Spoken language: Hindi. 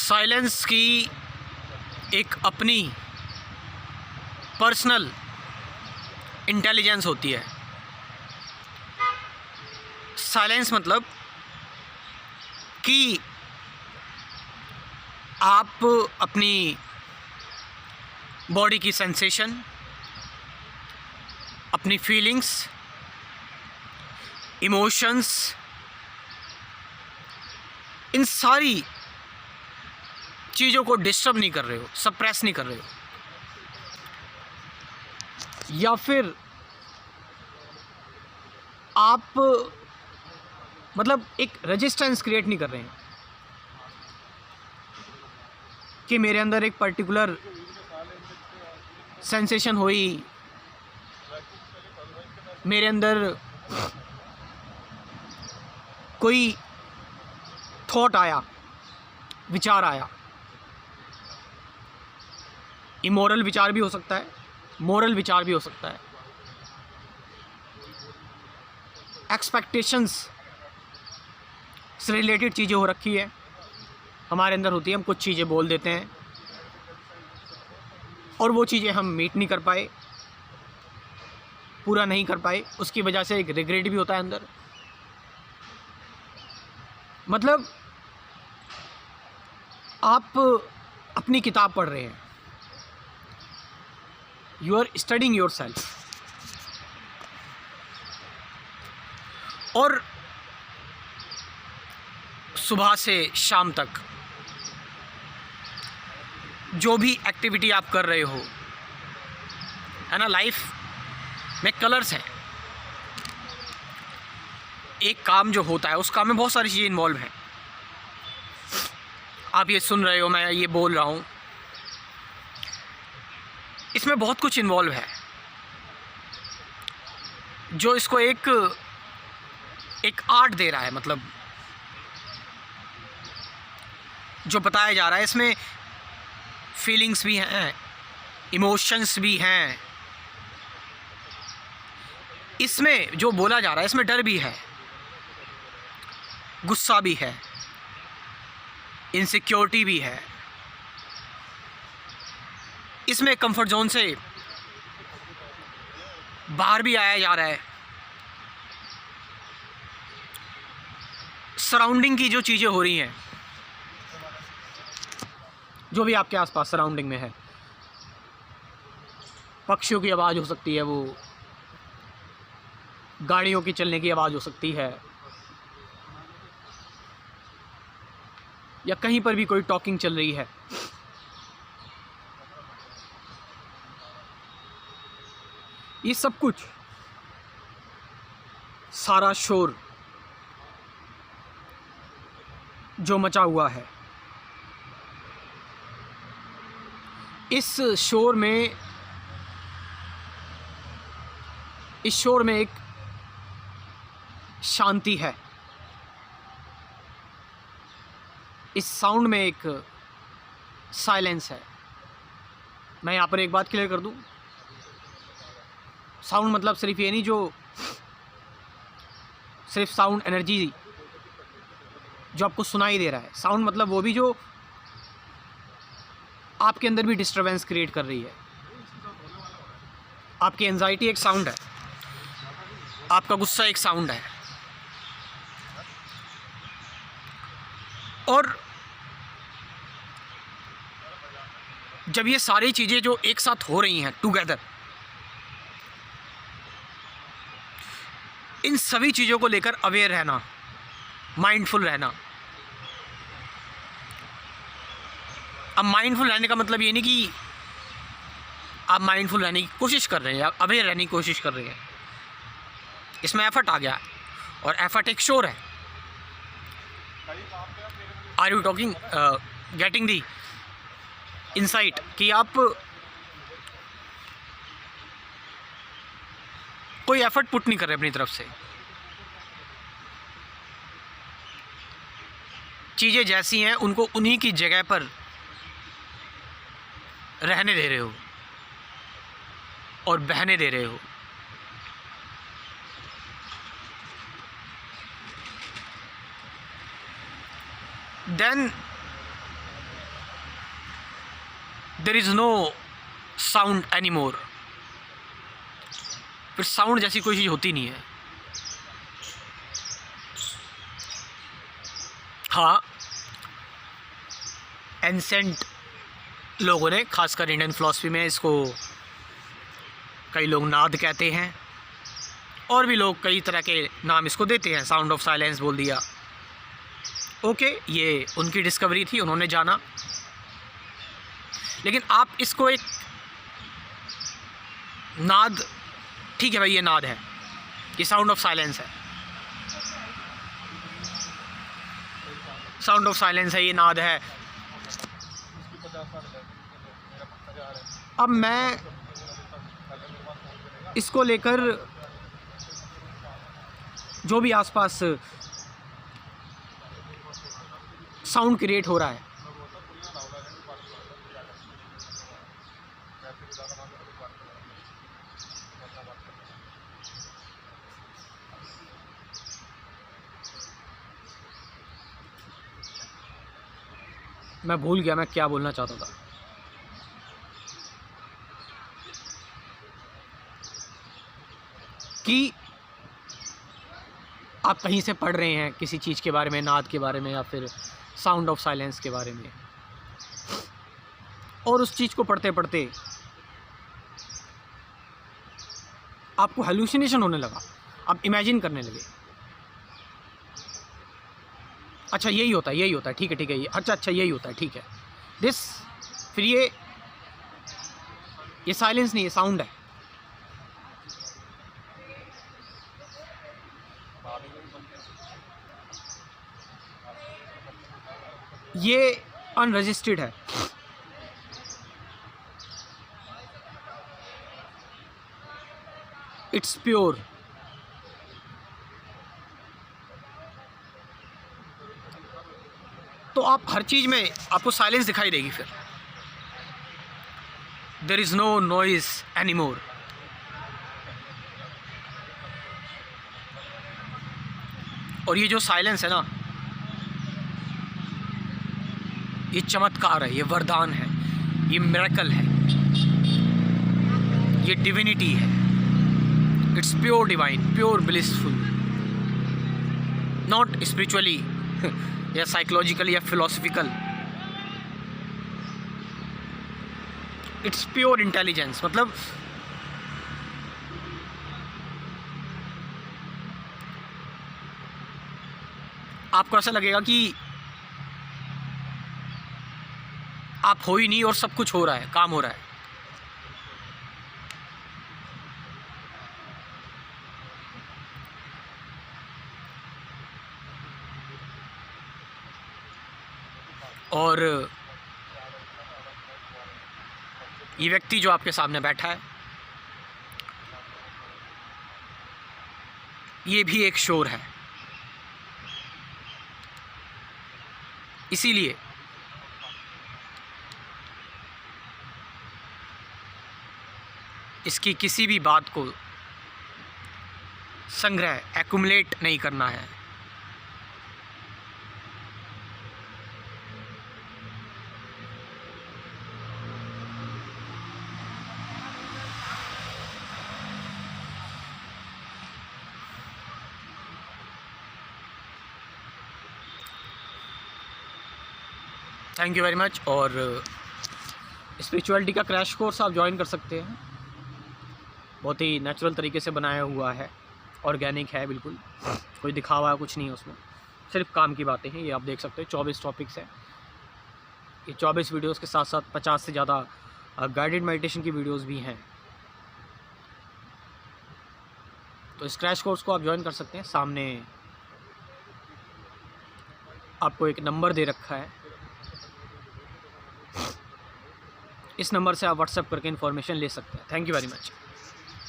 साइलेंस की एक अपनी पर्सनल इंटेलिजेंस होती है। साइलेंस मतलब कि आप अपनी बॉडी की सेंसेशन, अपनी फीलिंग्स, इमोशंस, इन सारी चीज़ों को डिस्टर्ब नहीं कर रहे हो, सप्रेस नहीं कर रहे हो, या फिर आप मतलब एक रेजिस्टेंस क्रिएट नहीं कर रहे हैं कि मेरे अंदर एक पर्टिकुलर सेंसेशन हुई, मेरे अंदर कोई थॉट आया, विचार आया। इमोरल विचार भी हो सकता है, मोरल विचार भी हो सकता है। एक्सपेक्टेशंस से रिलेटेड चीज़ें हो रखी है, हमारे अंदर होती है। हम कुछ चीज़ें बोल देते हैं और वो चीज़ें हम मीट नहीं कर पाए, पूरा नहीं कर पाए, उसकी वजह से एक रिग्रेट भी होता है अंदर। मतलब आप अपनी किताब पढ़ रहे हैं, you are studying yourself, और सुबह से शाम तक जो भी एक्टिविटी आप कर रहे हो, है ना, लाइफ में कलर्स हैं। एक काम जो होता है उस काम में बहुत सारी चीज़ें इन्वॉल्व हैं। आप ये सुन रहे हो, मैं ये बोल रहा हूँ, इसमें बहुत कुछ इन्वॉल्व है जो इसको एक आर्ट दे रहा है। मतलब जो बताया जा रहा है इसमें फीलिंग्स भी हैं, इमोशंस भी हैं, इसमें जो बोला जा रहा है इसमें डर भी है, गुस्सा भी है, इनसिक्योरिटी भी है, इसमें कंफर्ट जोन से बाहर भी आया जा रहा है। सराउंडिंग की जो चीज़ें हो रही हैं, जो भी आपके आसपास सराउंडिंग में है, पक्षियों की आवाज़ हो सकती है, वो गाड़ियों की चलने की आवाज़ हो सकती है, या कहीं पर भी कोई टॉकिंग चल रही है। ये सब कुछ, सारा शोर जो मचा हुआ है, इस शोर में एक शांति है, इस साउंड में एक साइलेंस है। मैं यहाँ पर एक बात क्लियर कर दूँ, साउंड मतलब सिर्फ ये नहीं जो सिर्फ साउंड एनर्जी जो आपको सुनाई दे रहा है। साउंड मतलब वो भी जो आपके अंदर भी डिस्टरबेंस क्रिएट कर रही है। आपकी एंजाइटी एक साउंड है, आपका गुस्सा एक साउंड है, और जब ये सारी चीज़ें जो एक साथ हो रही हैं टुगेदर, इन सभी चीज़ों को लेकर अवेयर रहना, माइंडफुल रहना। अब माइंडफुल रहने का मतलब ये नहीं कि आप माइंडफुल रहने की कोशिश कर रहे हैं या अवेयर रहने की कोशिश कर रहे हैं, इसमें एफर्ट आ गया, और एफर्ट एक शोर है। Are you talking getting the insight कि आप कोई एफर्ट पुट नहीं कर रहे अपनी तरफ से, चीज़ें जैसी हैं उनको उन्हीं की जगह पर रहने दे रहे हो और बहने दे रहे हो। Then there is no sound any more, फिर साउंड जैसी कोई चीज़ होती नहीं है। हाँ, एंसेंट लोगों ने, खासकर इंडियन फिलॉसफी में, इसको कई लोग नाद कहते हैं, और भी लोग कई तरह के नाम इसको देते हैं। साउंड ऑफ साइलेंस बोल दिया। ओके, ये उनकी डिस्कवरी थी, उन्होंने जाना। लेकिन आप इसको एक नाद, ठीक है भाई ये नाद है, ये साउंड ऑफ साइलेंस है, साउंड ऑफ साइलेंस है, ये नाद है। अब मैं इसको लेकर जो भी आसपास साउंड क्रिएट हो रहा है, मैं भूल गया मैं क्या बोलना चाहता था। कि आप कहीं से पढ़ रहे हैं किसी चीज़ के बारे में, नाद के बारे में, या फिर साउंड ऑफ साइलेंस के बारे में, और उस चीज़ को पढ़ते पढ़ते आपको हेलुसिनेशन होने लगा, आप इमेजिन करने लगे, अच्छा यही होता है, यही होता है, ठीक है ठीक है, अच्छा यही होता है, ठीक है, फिर ये साइलेंस नहीं, ये साउंड है। ये अनरजिस्टर्ड है, इट्स प्योर। तो आप हर चीज़ में आपको साइलेंस दिखाई देगी। फिर there is no noise any more. और ये जो साइलेंस है ना, ये चमत्कार है, ये वरदान है, ये मिरेकल है, ये डिविनिटी है। It's pure divine, pure blissful, not spiritually या साइकोलॉजिकल या फिलोसफिकल। It's pure intelligence. मतलब आपको ऐसा लगेगा कि आप हो ही नहीं और सब कुछ हो रहा है, काम हो रहा है। और ये व्यक्ति जो आपके सामने बैठा है, ये भी एक शोर है। इसीलिए इसकी किसी भी बात को संग्रह, एक्युमुलेट नहीं करना है। Thank you very much. और स्पिरिचुअलिटी का क्रैश कोर्स आप ज्वाइन कर सकते हैं, बहुत ही नेचुरल तरीके से बनाया हुआ है, ऑर्गेनिक है, बिल्कुल कोई दिखावा कुछ नहीं है उसमें, सिर्फ काम की बातें हैं। ये आप देख सकते हैं 24 टॉपिक्स हैं। ये 24 वीडियोस के साथ साथ 50 से ज़्यादा गाइडेड मेडिटेशन की वीडियोस भी हैं। तो इस क्रैश कोर्स को आप ज्वाइन कर सकते हैं। सामने आपको एक नंबर दे रखा है, इस नंबर से आप व्हाट्सएप करके इन्फॉर्मेशन ले सकते हैं। Thank you very much.